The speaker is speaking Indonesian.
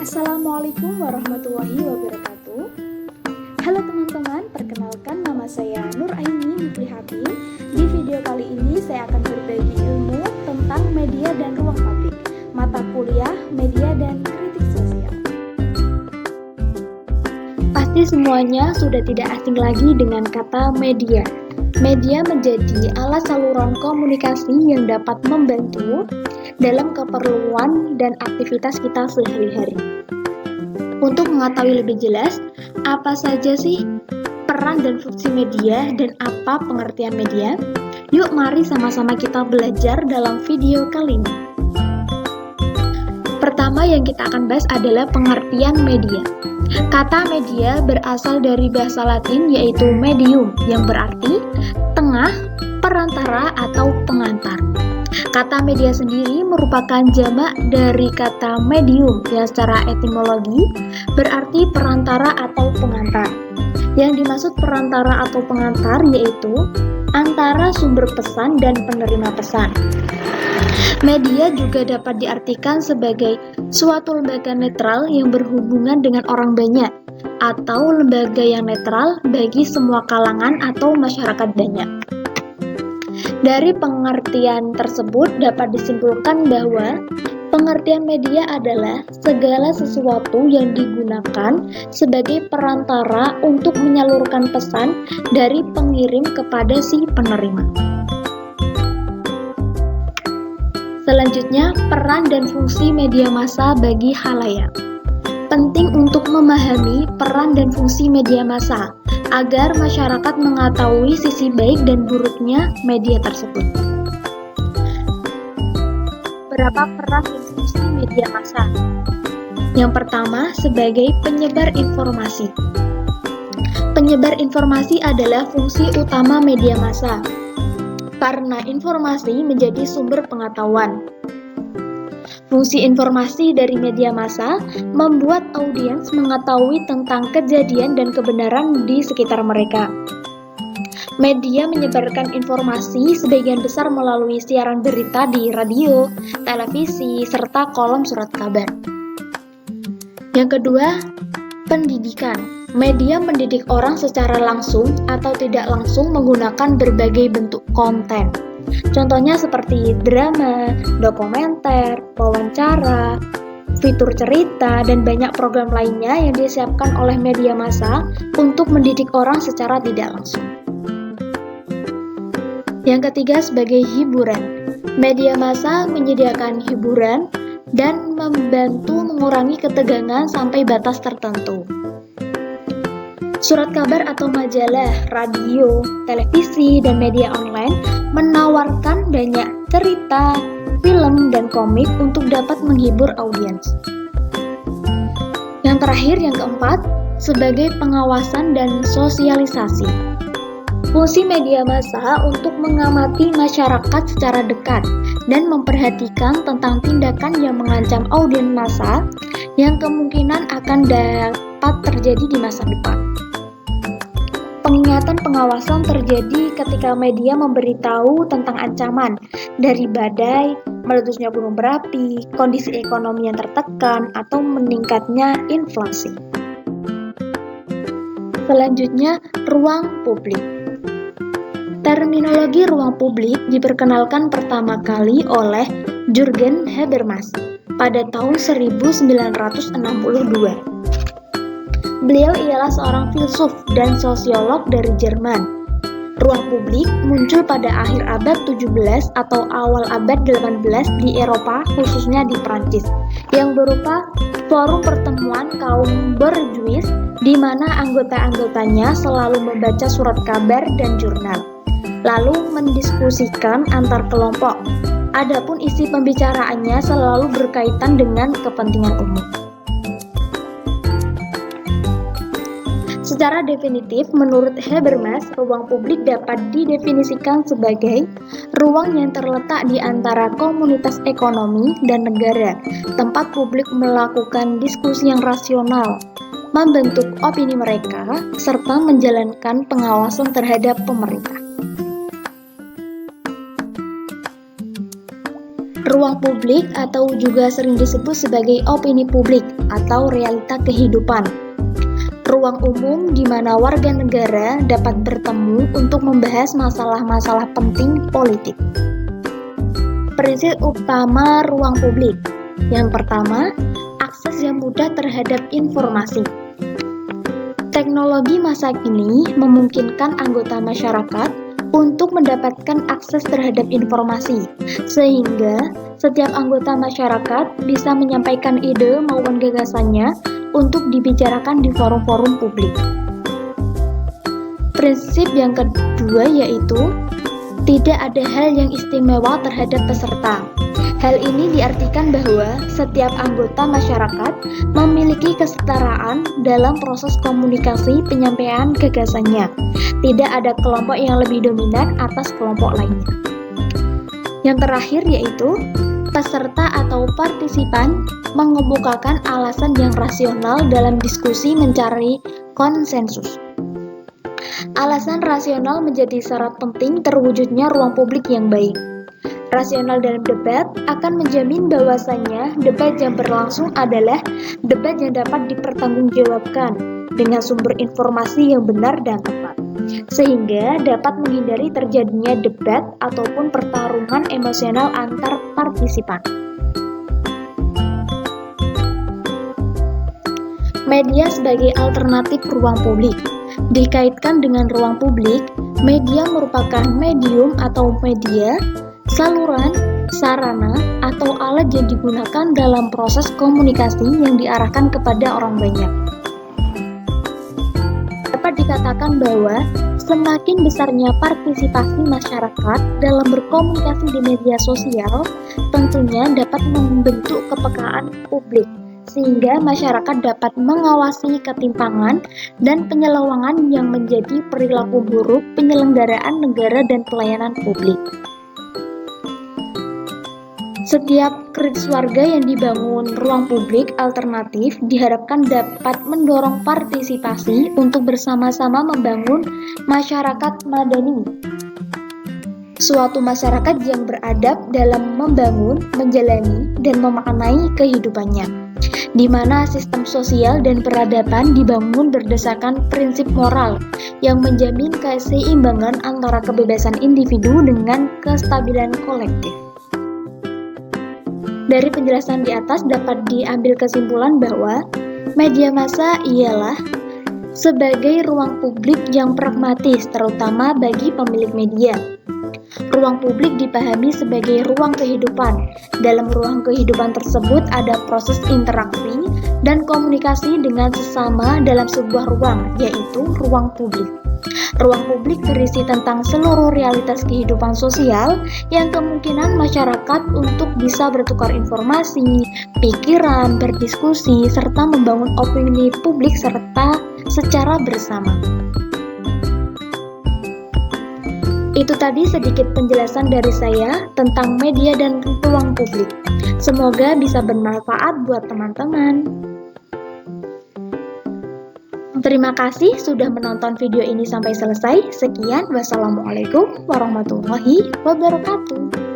Assalamualaikum warahmatullahi wabarakatuh. Halo teman-teman, perkenalkan nama saya Nur Aini Muplihati. Di video kali ini saya akan berbagi ilmu tentang media dan ruang publik, mata kuliah media dan kritik sosial. Pasti semuanya sudah tidak asing lagi dengan kata media. Media menjadi alat saluran komunikasi yang dapat membantu dalam keperluan dan aktivitas kita sehari-hari. Untuk mengetahui lebih jelas, apa saja sih peran dan fungsi media dan apa pengertian media? Yuk mari sama-sama kita belajar dalam video kali ini. Pertama yang kita akan bahas adalah pengertian media. Kata media berasal dari bahasa Latin yaitu medium yang berarti tengah, perantara atau pengantar. Kata media sendiri merupakan jamak dari kata medium yang secara etimologi berarti perantara atau pengantar. Yang dimaksud perantara atau pengantar yaitu antara sumber pesan dan penerima pesan. Media juga dapat diartikan sebagai suatu lembaga netral yang berhubungan dengan orang banyak atau lembaga yang netral bagi semua kalangan atau masyarakat banyak. Dari pengertian tersebut dapat disimpulkan bahwa pengertian media adalah segala sesuatu yang digunakan sebagai perantara untuk menyalurkan pesan dari pengirim kepada si penerima. Selanjutnya, peran dan fungsi media massa bagi khalayak. Penting untuk memahami peran dan fungsi media massa agar masyarakat mengetahui sisi baik dan buruknya media tersebut. Berapa peran dan fungsi media massa? Yang pertama, sebagai penyebar informasi. Penyebar informasi adalah fungsi utama media massa, karena informasi menjadi sumber pengetahuan. Fungsi informasi dari media massa membuat audiens mengetahui tentang kejadian dan kebenaran di sekitar mereka. Media menyebarkan informasi sebagian besar melalui siaran berita di radio, televisi, serta kolom surat kabar. Yang kedua, pendidikan. Media mendidik orang secara langsung atau tidak langsung menggunakan berbagai bentuk konten. Contohnya seperti drama, dokumenter, wawancara, fitur cerita, dan banyak program lainnya yang disiapkan oleh media massa untuk mendidik orang secara tidak langsung. Yang ketiga, sebagai hiburan. Media massa menyediakan hiburan dan membantu mengurangi ketegangan sampai batas tertentu. Surat kabar atau majalah, radio, televisi, dan media online menawarkan banyak cerita, film, dan komik untuk dapat menghibur audiens. Yang terakhir, yang keempat, sebagai pengawasan dan sosialisasi. Fungsi media massa untuk mengamati masyarakat secara dekat dan memperhatikan tentang tindakan yang mengancam audiens massa yang kemungkinan akan dapat terjadi di masa depan. Pengingatan pengawasan terjadi ketika media memberitahu tentang ancaman dari badai, meledusnya gunung berapi, kondisi ekonomi yang tertekan, atau meningkatnya inflasi. Selanjutnya, ruang publik. Terminologi ruang publik diperkenalkan pertama kali oleh Jürgen Habermas pada tahun 1962. Beliau ialah seorang filsuf dan sosiolog dari Jerman. Ruang publik muncul pada akhir abad 17 atau awal abad 18 di Eropa, khususnya di Prancis, yang berupa forum pertemuan kaum borjuis di mana anggota-anggotanya selalu membaca surat kabar dan jurnal, lalu mendiskusikan antar kelompok. Adapun isi pembicaraannya selalu berkaitan dengan kepentingan umum. Secara definitif, menurut Habermas, ruang publik dapat didefinisikan sebagai ruang yang terletak di antara komunitas ekonomi dan negara, tempat publik melakukan diskusi yang rasional, membentuk opini mereka, serta menjalankan pengawasan terhadap pemerintah. Ruang publik atau juga sering disebut sebagai opini publik atau realita kehidupan. Ruang umum di mana warga negara dapat bertemu untuk membahas masalah-masalah penting politik. Prinsip utama ruang publik. Yang pertama, akses yang mudah terhadap informasi. Teknologi masa kini memungkinkan anggota masyarakat untuk mendapatkan akses terhadap informasi, sehingga setiap anggota masyarakat bisa menyampaikan ide maupun gagasannya untuk dibicarakan di forum-forum publik. Prinsip yang kedua yaitu tidak ada hal yang istimewa terhadap peserta. Hal ini diartikan bahwa setiap anggota masyarakat memiliki kesetaraan dalam proses komunikasi penyampaian gagasannya. Tidak ada kelompok yang lebih dominan atas kelompok lainnya. Yang terakhir yaitu peserta atau partisipan mengemukakan alasan yang rasional dalam diskusi mencari konsensus. Alasan rasional menjadi syarat penting terwujudnya ruang publik yang baik. Rasional dalam debat akan menjamin bahwasannya debat yang berlangsung adalah debat yang dapat dipertanggungjawabkan dengan sumber informasi yang benar dan tepat, sehingga dapat menghindari terjadinya debat ataupun pertarungan emosional antar partisipan. Media sebagai alternatif ruang publik. Dikaitkan dengan ruang publik, media merupakan medium atau media, saluran, sarana, atau alat yang digunakan dalam proses komunikasi yang diarahkan kepada orang banyak. Dapat dikatakan bahwa semakin besarnya partisipasi masyarakat dalam berkomunikasi di media sosial, tentunya dapat membentuk kepekaan publik, sehingga masyarakat dapat mengawasi ketimpangan dan penyelewengan yang menjadi perilaku buruk penyelenggaraan negara dan pelayanan publik. Setiap kritis warga yang dibangun ruang publik alternatif diharapkan dapat mendorong partisipasi untuk bersama-sama membangun masyarakat madani. Suatu masyarakat yang beradab dalam membangun, menjalani, dan memaknai kehidupannya, di mana sistem sosial dan peradaban dibangun berdasarkan prinsip moral yang menjamin keseimbangan antara kebebasan individu dengan kestabilan kolektif. Dari penjelasan di atas dapat diambil kesimpulan bahwa media massa ialah sebagai ruang publik yang pragmatis, terutama bagi pemilik media. Ruang publik dipahami sebagai ruang kehidupan. Dalam ruang kehidupan tersebut ada proses interaksi dan komunikasi dengan sesama dalam sebuah ruang, yaitu ruang publik. Ruang publik berisi tentang seluruh realitas kehidupan sosial yang kemungkinan masyarakat untuk bisa bertukar informasi, pikiran, berdiskusi, serta membangun opini publik serta secara bersama. Itu tadi sedikit penjelasan dari saya tentang media dan ruang publik. Semoga bisa bermanfaat buat teman-teman. Terima kasih sudah menonton video ini sampai selesai. Sekian, wassalamualaikum warahmatullahi wabarakatuh.